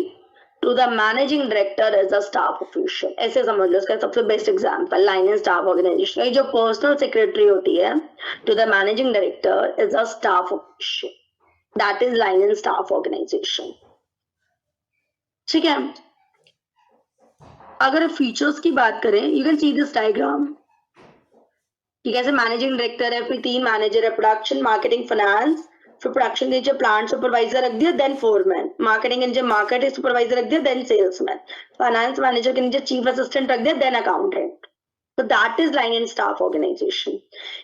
to the managing director is a staff official. ऐसे समझ लो, इसका सबसे best example line and staff organization. जो पर्सनल सेक्रेटरी होती है to the managing director is a staff official. That is line and staff organization. ठीक है. अगर फीचर्स की बात करें, you can see this diagram. कि कैसे मैनेजिंग डायरेक्टर है, फिर 3 मैनेजर है, प्रोडक्शन, मार्केटिंग, फाइनेंस, फिर प्रोडक्शन के नीचे प्लांट सुपरवाइजर रख दिया, देन फोरमैन, मार्केटिंग के नीचे मार्केट सुपरवाइजर रख दिया, देन सेल्समैन, फाइनेंस मैनेजर के नीचे चीफ असिस्टेंट रख दिया, देन अकाउंटेंट. तो that is line and staff organization.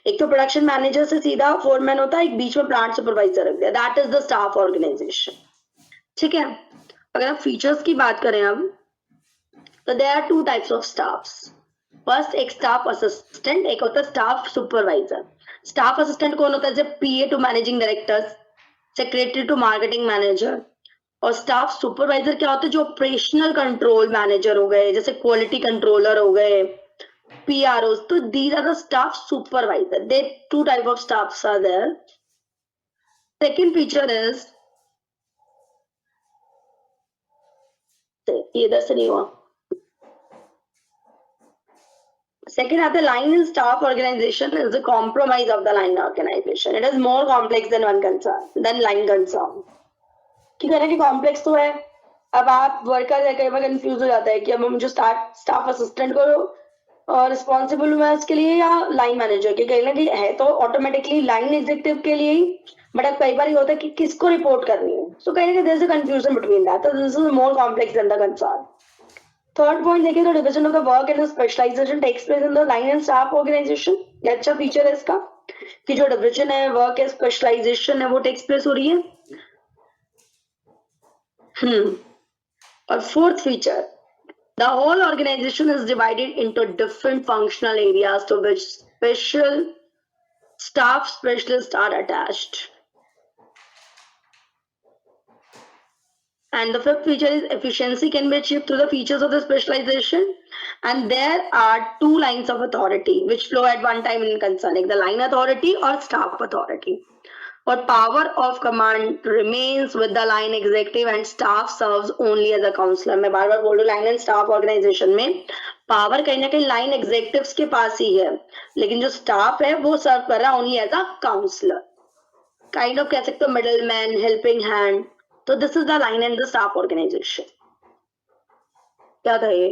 एक तो प्रोडक्शन मैनेजर से सीधा फोरमैन होता है, एक बीच में प्लांट सुपरवाइजर रख दिया, that is the staff organization. ठीक है. अगर हम फीचर्स की बात करें अब, तो there are 2 types of staffs. First एक स्टाफ असिस्टेंट, एक होता है स्टाफ सुपरवाइजर. स्टाफ असिस्टेंट कौन होता है? जैसे PA to managing director, secretary to marketing manager. और स्टाफ सुपरवाइजर क्या होता है? जो ऑपरेशनल कंट्रोल मैनेजर हो गए, जैसे क्वालिटी कंट्रोलर हो गए, PROs. तो these are the staff supervisor. They 2 type of staffs are there. Second feature is, ये इधर से नहीं हुआ. Second आता है line and staff organization is the compromise of the line organization. It is more complex than line concern. ठीक है ना, कि कॉम्प्लेक्स तो है. अब आप वर्कर कई बार कंफ्यूज हो जाता है कि अब मुझे स्टाफ असिस्टेंट को रिस्पॉन्सिबल हुआ है उसके लिए या लाइन मैनेजर के. कहीं ना कहीं है तो ऑटोमेटिकली लाइन एग्जीक्यूटिव के लिए ही, बट अब कई बार ये होता है कि किसको रिपोर्ट करनी है. सो कहीं ना कहीं there is a confusion between that. तो this is more complex than the concern. Third point देखिए तो division of the work and specialisation takes place in the line and staff organisation. ये अच्छा फीचर है इसका कि जो डिवीजन है, वर्क है, स्पेशलाइजेशन है, वो टेक्स प्लेस हो रही है. और fourth feature, the whole organization is divided into different functional areas to which special staff specialists are attached. And the fifth feature is efficiency can be achieved through the features of the specialization. And there are 2 lines of authority which flow at one time in concern, like the line authority or staff authority. Or power of command remains with the line executive and staff serves only as a counselor. मैं बार बार बोल रही हूँ, line and staff organisation में power कहीं ना कहीं line executives के पास ही है, लेकिन जो स्टाफ है वो सर्व कर रहा है only as a counsellor. Kind of कह सकते हो मिडल मैन, हेल्पिंग हैंड. तो this is the line and the staff organisation. क्या था ये?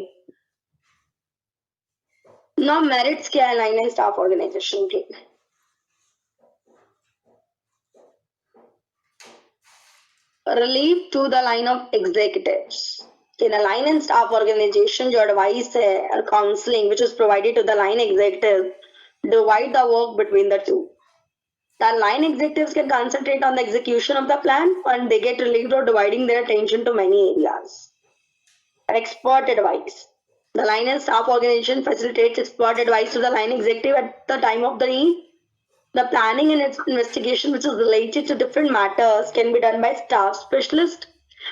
नाउ मेरिट्स क्या है लाइन एंड स्टाफ ऑर्गेनाइजेशन के? Relief to the line of executives. In a line and staff organization, जो advice है or counseling which is provided to the line executive, divide the work between the two. The line executives can concentrate on the execution of the plan and they get relieved of dividing their attention to many areas. Expert advice. The line and staff organization facilitates expert advice to the line executive at the time of the need. The planning and its investigation which is related to different matters can be done by staff specialist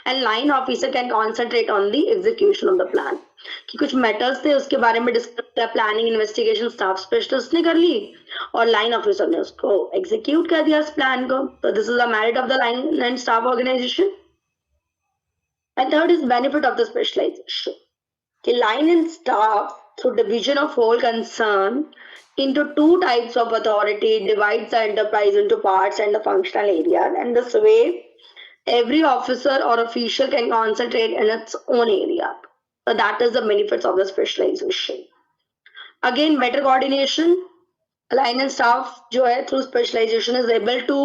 and line officer can concentrate on the execution of the plan. कि कुछ matters थे उसके बारे में discuss, planning investigation staff specialist ने कर ली और line officer ने उसको एग्जीक्यूट कर दिया इस प्लान को. तो this is the merit of the line and staff organisation. And third is benefit of the specialisation कि line and staff through division of whole concern into 2 types of authority divides the enterprise into parts and the functional areas, and this way every officer or official can concentrate in its own area. So that is the benefits of the specialization. Again, better coordination. Line and staff जो है through specialization is able to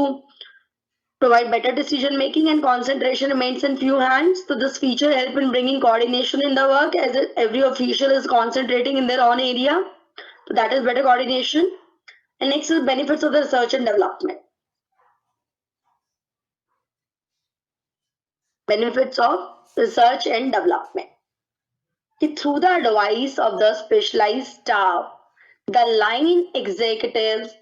provide better decision making and concentration remains in few hands. So this feature help in bringing coordination in the work as every official is concentrating in their own area. So that is better coordination. And next is benefits of the research and development. Benefits of research and development. Through the advice of the specialized staff, the line executives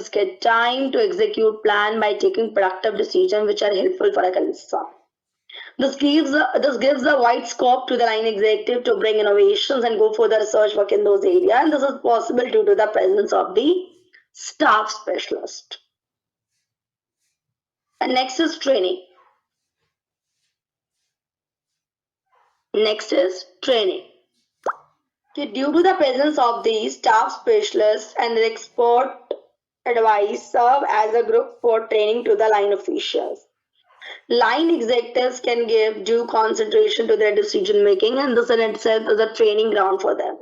get time to execute plan by taking productive decisions which are helpful for a concern. This gives a wide scope to the line executive to bring innovations and go for the research work in those areas, and this is possible due to the presence of the staff specialist. And next is training. Due to the presence of the staff specialists and the expert advice serve as a group for training to the line officials. Line executives can give due concentration to their decision making, and this in itself is a training ground for them.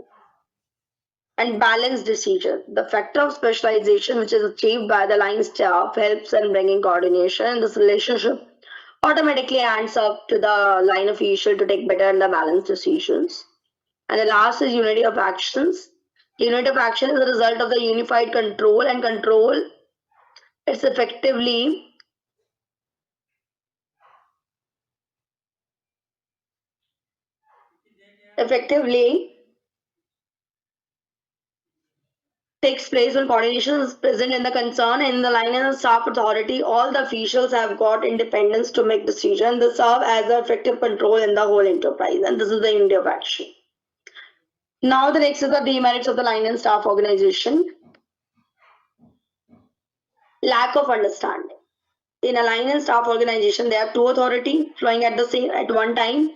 and balanced decision. The factor of specialization, which is achieved by the line staff, helps in bringing coordination. This relationship automatically hands up to the line official to take better and the balanced decisions. And the last is unity of actions. Unity of action is a result of the unified control, and control it's effectively takes place when coordination is present in the concern and in the line and the staff authority. All the officials have got independence to make decisions. They serve as the effective control in the whole enterprise, and this is the unity of action. Now the next is the demerits of the line and staff organization. Lack of understanding. In a line and staff organization, they have two authority flowing at one time.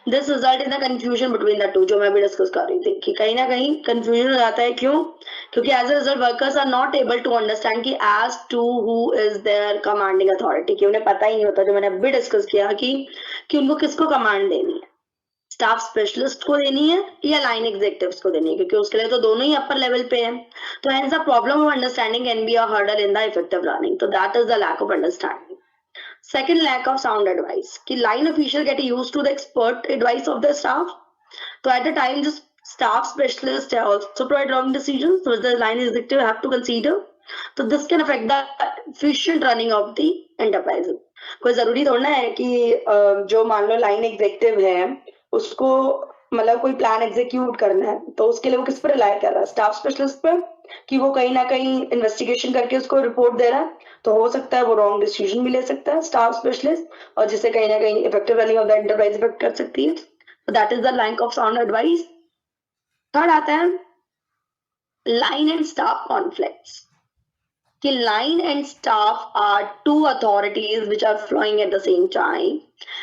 This result in the confusion between the two, जो मैं भी discuss कर रही थी कि कहीं ना कहीं कंफ्यूजन हो जाता है. क्यों? क्योंकि as a result workers are not able to understand कि as to who is there commanding authority, कि उन्हें पता ही नहीं होता, जो मैंने अभी डिस्कस किया कि उनको किसको कमांड देनी है, स्टाफ स्पेशलिस्ट को देनी है या लाइन एग्जीक्यूटिव्स को देनी है, क्योंकि उसके लिए तो दोनों ही अपर लेवल पे है. तो hence the problem of understanding can be a hurdle in the effective running. तो that is the lack of understanding. Second, lack of sound advice. कि line official get used to the expert advice of the staff. So at the time, the staff specialist also provide wrong decisions, so the line executive have to consider. So this can affect the efficient running of the enterprise. कोई जरूरी थोड़ा ना है कि जो मान लो line executive है उसको मतलब कोई प्लान एग्जीक्यूट करना है, तो उसके लिए वो किस पर रिलाय कर रहा है, स्टाफ स्पेशलिस्ट पर, कि वो कहीं ना कहीं इन्वेस्टिगेशन करके उसको रिपोर्ट दे रहा है. तो हो सकता है वो रॉन्ग डिसीजन भी ले सकता है स्टाफ स्पेशलिस्ट, और जिससे कहीं ना कहीं effective running of the enterprise effect कर सकती है. That is the lack of sound advice. Third आता है लाइन एंड स्टाफ कॉन्फ्लिक्ट्स. कि line and staff are two authorities which are flowing at the same time,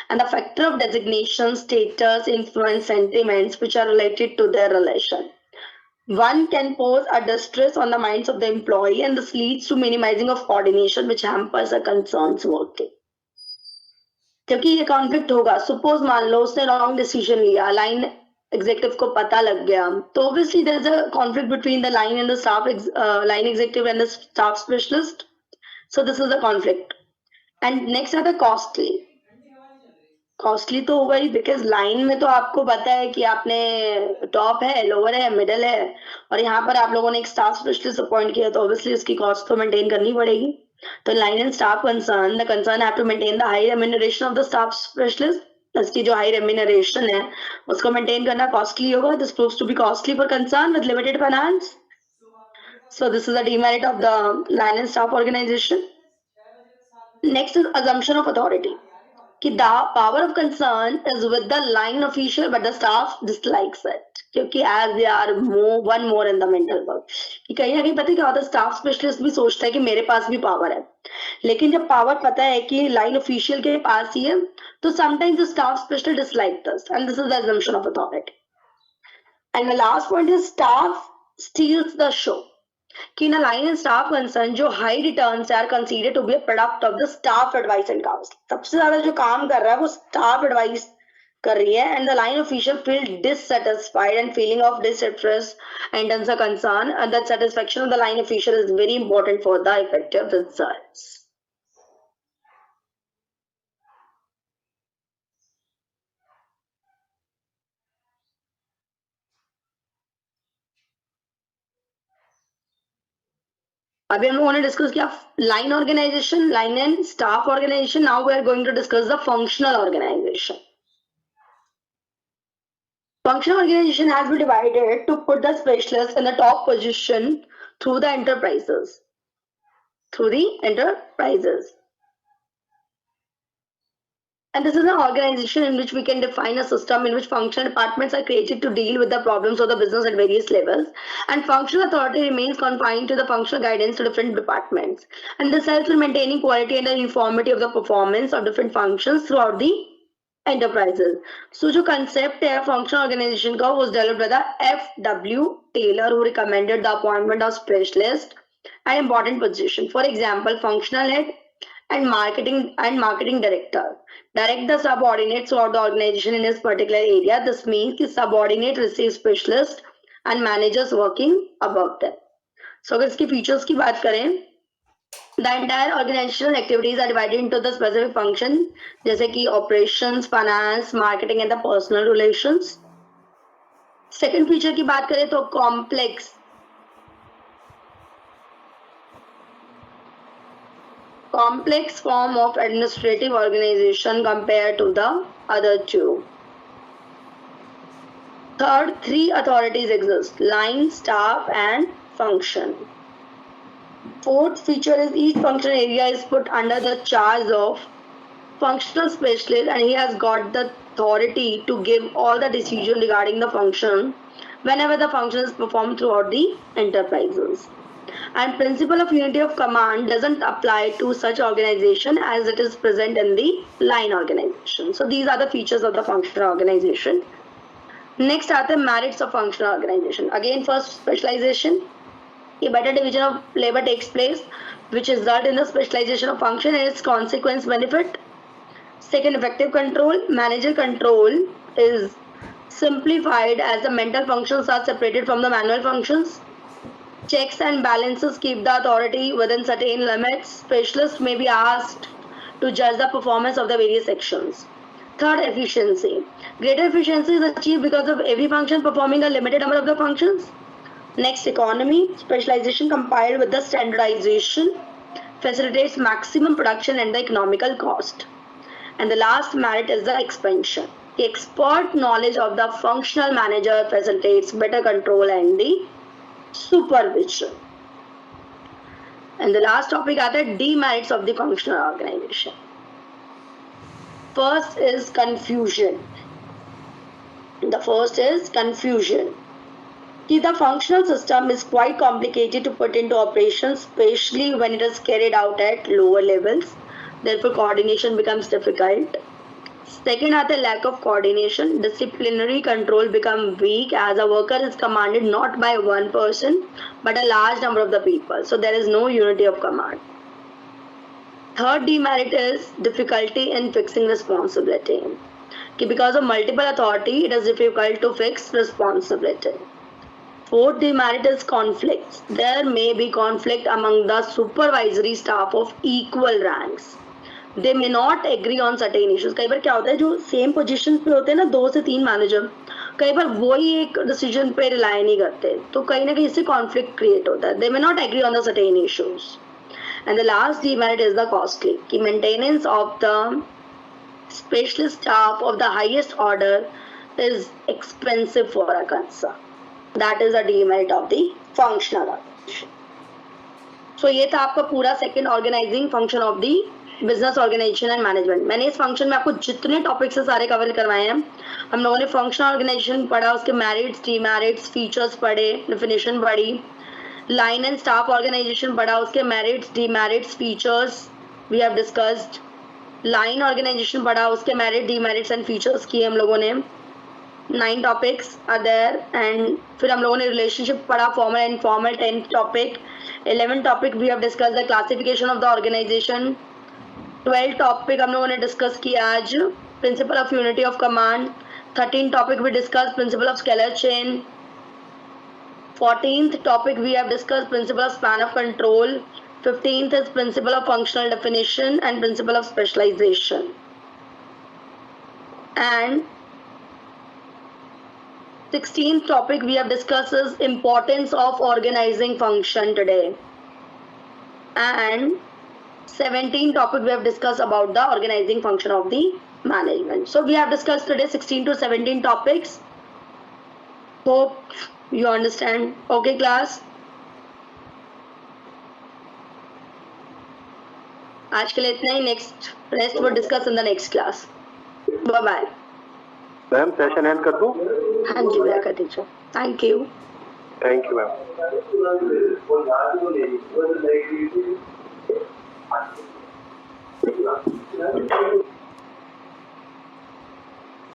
and the factor of designation, status, influence, sentiments which are related to their relation. One can pose a distress on the minds of the employee, and this leads to minimizing of coordination which hampers the concerns working. क्योंकि ये conflict होगा. Suppose मान लो उसने wrong decision लिया, line executive को पता लग गया, तो obviously there is a conflict between the line and the staff line executive and the staff specialist. So this is the conflict. And next है द कॉस्टली. कॉस्टली तो होगा ही, because line में तो आपको पता है कि आपने टॉप है, लोअर है, मिडल है, और यहाँ पर आप लोगों ने एक स्टाफ स्पेशलिस्ट अपॉइंट किया, तो ऑब्वियसली उसकी कॉस्ट तो मेंटेन करनी पड़ेगी. तो line and staff concern, the concern have to maintain the high remuneration of the staff specialist. इसकी जो high remuneration है उसको maintain करना costly होगा. This proves to be costly for concern with limited finance. So this is a demerit of the line and staff organization. Next is assumption of authority. कि the power of concern is with the line official but the staff dislikes it, क्योंकि as they are one more in the mental work. कि कहीं ना कहीं पता है क्या होता है, स्टाफ स्पेशलिस्ट भी सोचता है कि मेरे पास भी पावर है, लेकिन जब पावर पता है कि लाइन ऑफिशियल के पास ही है, तो sometimes the staff specialist dislike this, and this is the assumption of authority. And the last point is staff steals the show. कि in a line and staff concern, जो high returns are considered to be a product of the staff advice and counsel. सबसे ज्यादा जो काम कर रहा है वो staff advice कर रही है, and the line official feel dissatisfied and feeling of distress and the concern, and that satisfaction of the line official is very important for the effective results. अभी हम लोगों ने डिस्कस किया line organisation, line and staff organisation. Now we are going to discuss the functional organisation. Functional organization has been divided to put the specialists in the top position through the enterprises. And this is an organization in which we can define a system in which functional departments are created to deal with the problems of the business at various levels, and functional authority remains confined to the functional guidance to different departments. And this helps in maintaining quality and the uniformity of the performance of different functions throughout the enterprises. So जो concept है functional organization का was developed by the F.W. Taylor, who recommended the appointment of specialist at important position. For example, functional head and marketing director direct the subordinates throughout the organization in his particular area. This means कि subordinate receive specialist and managers working above them. So अगर इसके features की बात करें, the entire organizational activities are divided into the specific function जैसे कि operations, finance, marketing and the personal relations. Second feature की बात करें तो complex form of administrative organization compared to the other two. Third, 3 authorities exist: line, staff and function. Fourth feature is each function area is put under the charge of functional specialist and he has got the authority to give all the decision regarding the function whenever the function is performed throughout the enterprises. And principle of unity of command doesn't apply to such organization as it is present in the line organization. So these are the features of the functional organization. Next are the merits of functional organization. Again, first, specialization. A better division of labor takes place, which result in the specialization of function and its consequence benefit. Second, effective control. Manager control is simplified as the mental functions are separated from the manual functions. Checks and balances keep the authority within certain limits. Specialists may be asked to judge the performance of the various sections. Third, efficiency. Greater efficiency is achieved because of every function performing a limited number of the functions. Next, economy. Specialization combined with the standardization facilitates maximum production and the economical cost. And the last merit is the expansion. The expert knowledge of the functional manager facilitates better control and the supervision. And the last topic are the demerits of the functional organization. First is confusion. The first is confusion. The functional system is quite complicated to put into operation, especially when it is carried out at lower levels. Therefore, coordination becomes difficult. Second are the lack of coordination. Disciplinary control becomes weak as a worker is commanded not by one person but a large number of the people. So there is no unity of command. Third demerit is difficulty in fixing responsibility. Because of multiple authority, it is difficult to fix responsibility. Fourth demerit is conflicts. There may be conflict among the supervisory staff of equal ranks. They may not agree on certain issues. कई बार क्या होता है, जो same position पे होते हैं ना 2 से 3 मैनेजर, कई बार वही एक डिसीजन पे रिलाई नहीं करते, तो कहीं ना कहीं इससे कॉन्फ्लिक्ट क्रिएट होता है. They may not agree on the certain issues. And the last demerit is the costly. कि maintenance of the specialist staff of the highest order is expensive for a concern. That is a demerit of the functional organization. So ये था आपका पूरा second organising function of the business organisation and management. मैंने इस function में आपको जितने topics से सारे कवर करवाए हैं. हम लोगों ने फंक्शनल ऑर्गेनाइजेशन पढ़ा, उसके मेरिट्स, डीमेरिट्स, फीचर्स पढ़े, डेफिनेशन पढ़ी. लाइन एंड स्टाफ ऑर्गेनाइजेशन पढ़ा, उसके merits, demerits, features we have discussed. Line organisation पढ़ा, उसके मेरिट, डीमेरिट्स एंड फीचर्स किए हम लोगों ने. 9 topics are there. एंड फिर हम लोगों ने रिलेशनशिप पढ़ा, formal and informal, 10th topic. 11th topic we have discuss the classification of the organisation. 12th topic हम लोगों ने डिस्कस किया आज, principle of unity of command. 13th topic we discuss principle of scalar chain. 14th topic we have discuss principle of span of control. 15th is principle of functional definition and principle of specialization. And 16th topic we have discussed is importance of organizing function today. And 17th topic we have discussed about the organizing function of the management. So we have discussed today 16 to 17 topics. Hope you understand. Okay class. आज के लिए इतना ही. Next rest वो discuss in the next class. Bye bye.
Ma'am session end कर दूं?
हाँ जी भैया कर दीजिए. Thank you.
Thank you ma'am.